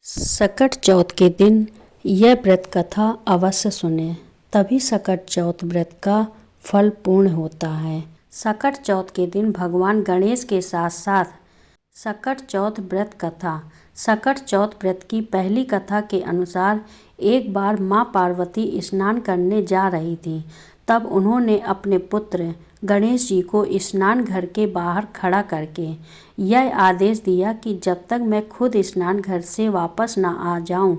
सकट चौथ के दिन यह व्रत कथा अवश्य सुने, तभी सकट चौथ व्रत का फल पूर्ण होता है। सकट चौथ के दिन भगवान गणेश के साथ साथ सकट चौथ व्रत कथा। सकट चौथ व्रत की पहली कथा के अनुसार एक बार माँ पार्वती स्नान करने जा रही थी। तब उन्होंने अपने पुत्र गणेश जी को स्नान घर के बाहर खड़ा करके यह आदेश दिया कि जब तक मैं खुद स्नान घर से वापस न आ जाऊं,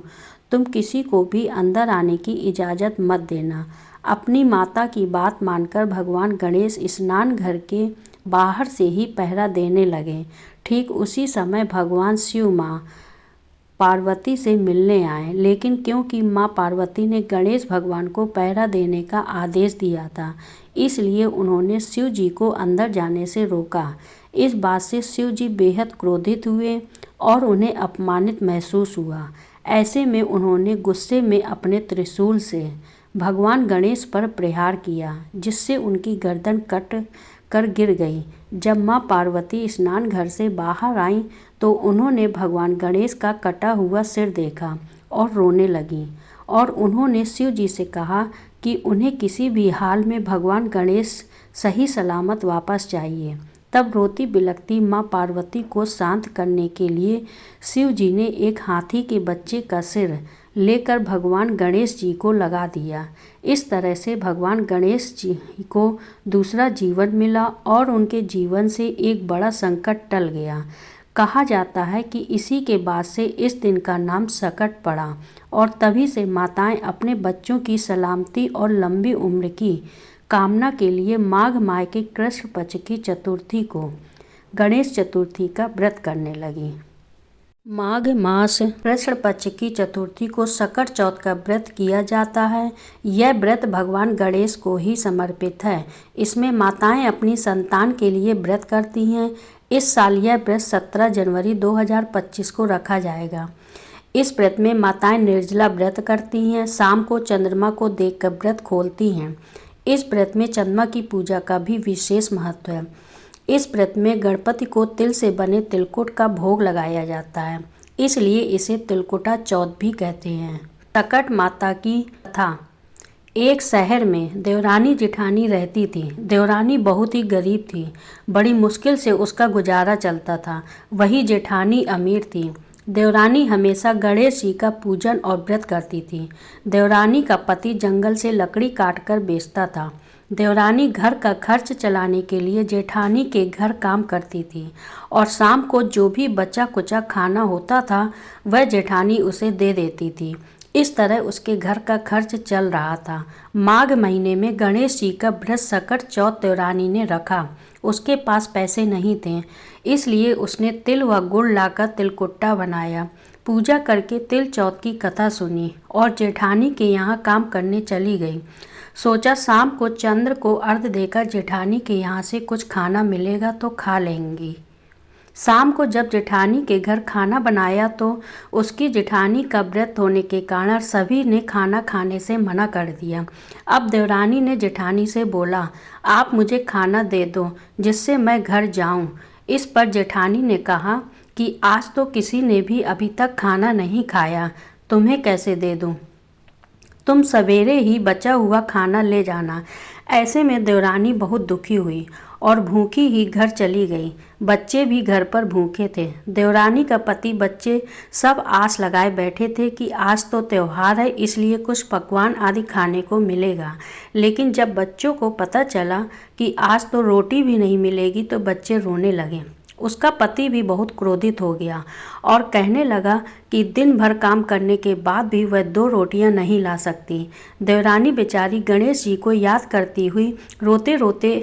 तुम किसी को भी अंदर आने की इजाज़त मत देना। अपनी माता की बात मानकर भगवान गणेश स्नान घर के बाहर से ही पहरा देने लगे। ठीक उसी समय भगवान शिव माँ पार्वती से मिलने आए, लेकिन क्योंकि माँ पार्वती ने गणेश भगवान को पहरा देने का आदेश दिया था, इसलिए उन्होंने शिव जी को अंदर जाने से रोका। इस बात से शिव जी बेहद क्रोधित हुए और उन्हें अपमानित महसूस हुआ। ऐसे में उन्होंने गुस्से में अपने त्रिशूल से भगवान गणेश पर प्रहार किया, जिससे उनकी गर्दन कट कर गिर गई। जब माँ पार्वती स्नान घर से बाहर आईं तो उन्होंने भगवान गणेश का कटा हुआ सिर देखा और रोने लगीं और उन्होंने शिव जी से कहा कि उन्हें किसी भी हाल में भगवान गणेश सही सलामत वापस चाहिए। तब रोती बिलखती माँ पार्वती को शांत करने के लिए शिव जी ने एक हाथी के बच्चे का सिर लेकर भगवान गणेश जी को लगा दिया। इस तरह से भगवान गणेश जी को दूसरा जीवन मिला और उनके जीवन से एक बड़ा संकट टल गया। कहा जाता है कि इसी के बाद से इस दिन का नाम सकट पड़ा और तभी से माताएं अपने बच्चों की सलामती और लंबी उम्र की कामना के लिए माघ माह के कृष्ण पक्ष की चतुर्थी को गणेश चतुर्थी का व्रत करने लगी। माघ मास कृष्ण पक्ष की चतुर्थी को सकट चौथ का व्रत किया जाता है। यह व्रत भगवान गणेश को ही समर्पित है। इसमें माताएं अपनी संतान के लिए व्रत करती हैं। इस साल यह व्रत 17 जनवरी 2025 को रखा जाएगा। इस व्रत में माताएं निर्जला व्रत करती हैं। शाम को चंद्रमा को देखकर व्रत खोलती हैं। इस व्रत में चंद्रमा की पूजा का भी विशेष महत्व है। इस व्रत में गणपति को तिल से बने तिलकुट का भोग लगाया जाता है, इसलिए इसे तिलकुटा चौथ भी कहते हैं। सकट माता की कथा। एक शहर में देवरानी जेठानी रहती थी। देवरानी बहुत ही गरीब थी। बड़ी मुश्किल से उसका गुजारा चलता था। वही जेठानी अमीर थी। देवरानी हमेशा गणेश जी का पूजन और व्रत करती थी। देवरानी का पति जंगल से लकड़ी काटकर बेचता था। देवरानी घर का खर्च चलाने के लिए जेठानी के घर काम करती थी और शाम को जो भी बचा कुचा खाना होता था वह जेठानी उसे दे देती थी। इस तरह उसके घर का खर्च चल रहा था। माघ महीने में गणेश जी का व्रत सकट चौथ देवरानी ने रखा। उसके पास पैसे नहीं थे, इसलिए उसने तिल व गुड़ लाकर तिलकुट्टा बनाया। पूजा करके तिल चौथ की कथा सुनी और जेठानी के यहाँ काम करने चली गई। सोचा शाम को चंद्र को अर्घ्य देकर जेठानी के यहाँ से कुछ खाना मिलेगा तो खा लेंगी। शाम को जब जेठानी के घर खाना बनाया तो उसकी जेठानी का व्रत होने के कारण सभी ने खाना खाने से मना कर दिया। अब देवरानी ने जेठानी से बोला, आप मुझे खाना दे दो जिससे मैं घर जाऊं। इस पर जेठानी ने कहा कि आज तो किसी ने भी अभी तक खाना नहीं खाया, तुम्हें कैसे दे दूं? तुम सवेरे ही बचा हुआ खाना ले जाना। ऐसे में देवरानी बहुत दुखी हुई और भूखी ही घर चली गई। बच्चे भी घर पर भूखे थे। देवरानी का पति बच्चे सब आस लगाए बैठे थे कि आज तो त्योहार है, इसलिए कुछ पकवान आदि खाने को मिलेगा। लेकिन जब बच्चों को पता चला कि आज तो रोटी भी नहीं मिलेगी तो बच्चे रोने लगे। उसका पति भी बहुत क्रोधित हो गया और कहने लगा कि दिन भर काम करने के बाद भी वह 2 रोटियां नहीं ला सकती। देवरानी बेचारी गणेश जी को याद करती हुई रोते रोते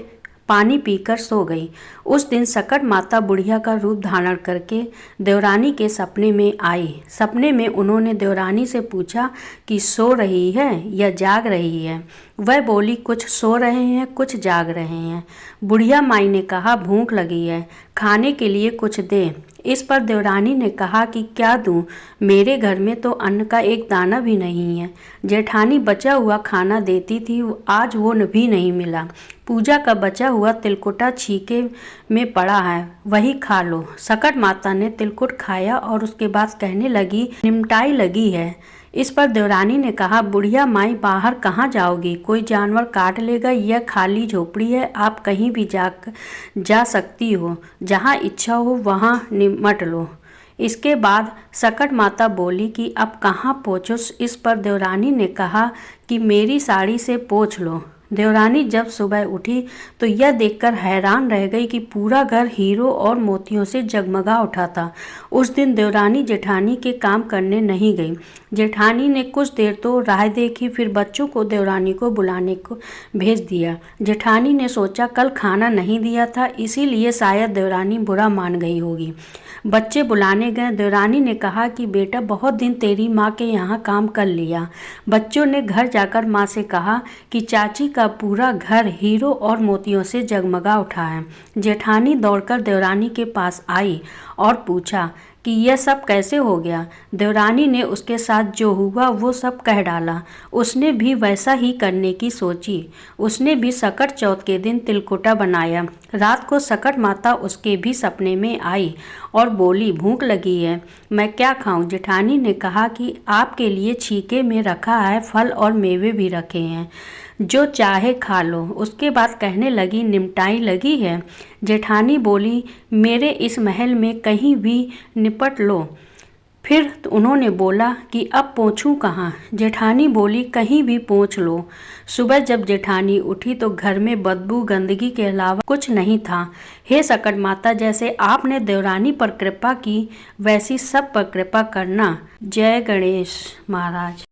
पानी पीकर सो गई। उस दिन सकट माता बुढ़िया का रूप धारण करके देवरानी के सपने में आई। सपने में उन्होंने देवरानी से पूछा कि सो रही है या जाग रही है। वह बोली, कुछ सो रहे हैं, कुछ जाग रहे हैं। बुढ़िया माई ने कहा, भूख लगी है, खाने के लिए कुछ दे। इस पर देवरानी ने कहा कि क्या दूं, मेरे घर में तो अन्न का एक दाना भी नहीं है। जेठानी बचा हुआ खाना देती थी, आज वो भी नहीं मिला। पूजा का बचा हुआ तिलकुटा छीके में पड़ा है, वही खा लो। सकट माता ने तिलकुट खाया और उसके बाद कहने लगी, निमटाई लगी है। इस पर देवरानी ने कहा, बुढ़िया माई बाहर कहाँ जाओगी, कोई जानवर काट लेगा, यह खाली झोपड़ी है, आप कहीं भी जा सकती हो, जहाँ इच्छा हो वहाँ निमट लो। इसके बाद सकट माता बोली कि अब कहाँ पोंछो। इस पर देवरानी ने कहा कि मेरी साड़ी से पोंछ लो। देवरानी जब सुबह उठी तो यह देखकर हैरान रह गई कि पूरा घर हीरों और मोतियों से जगमगा उठा था। उस दिन देवरानी जेठानी के काम करने नहीं गई। जेठानी ने कुछ देर तो राह देखी, फिर बच्चों को देवरानी को बुलाने को भेज दिया। जेठानी ने सोचा कल खाना नहीं दिया था, इसीलिए शायद देवरानी बुरा मान गई होगी। बच्चे बुलाने गए। देवरानी ने कहा कि बेटा, बहुत दिन तेरी माँ के यहाँ काम कर लिया। बच्चों ने घर जाकर माँ से कहा कि चाची का पूरा घर हीरो और मोतियों से जगमगा उठा है। जेठानी दौड़कर देवरानी के पास आई और पूछा कि यह सब कैसे हो गया। देवरानी ने उसके साथ जो हुआ वो सब कह डाला। उसने भी वैसा ही करने की सोची। उसने भी सकट चौथ के दिन तिलकुटा बनाया। रात को सकट माता उसके भी सपने में आई और बोली, भूख लगी है, मैं क्या खाऊं। जेठानी ने कहा कि आपके लिए छीके में रखा है, फल और मेवे भी रखे हैं, जो चाहे खा लो। उसके बाद कहने लगी, निमटाई लगी है। जेठानी बोली, मेरे इस महल में कहीं भी निपट लो। फिर उन्होंने बोला कि अब पोंछूं कहाँ। जेठानी बोली, कहीं भी पोंछ लो। सुबह जब जेठानी उठी तो घर में बदबू गंदगी के अलावा कुछ नहीं था। हे सकट माता, जैसे आपने देवरानी पर कृपा की वैसी सब पर कृपा करना। जय गणेश महाराज।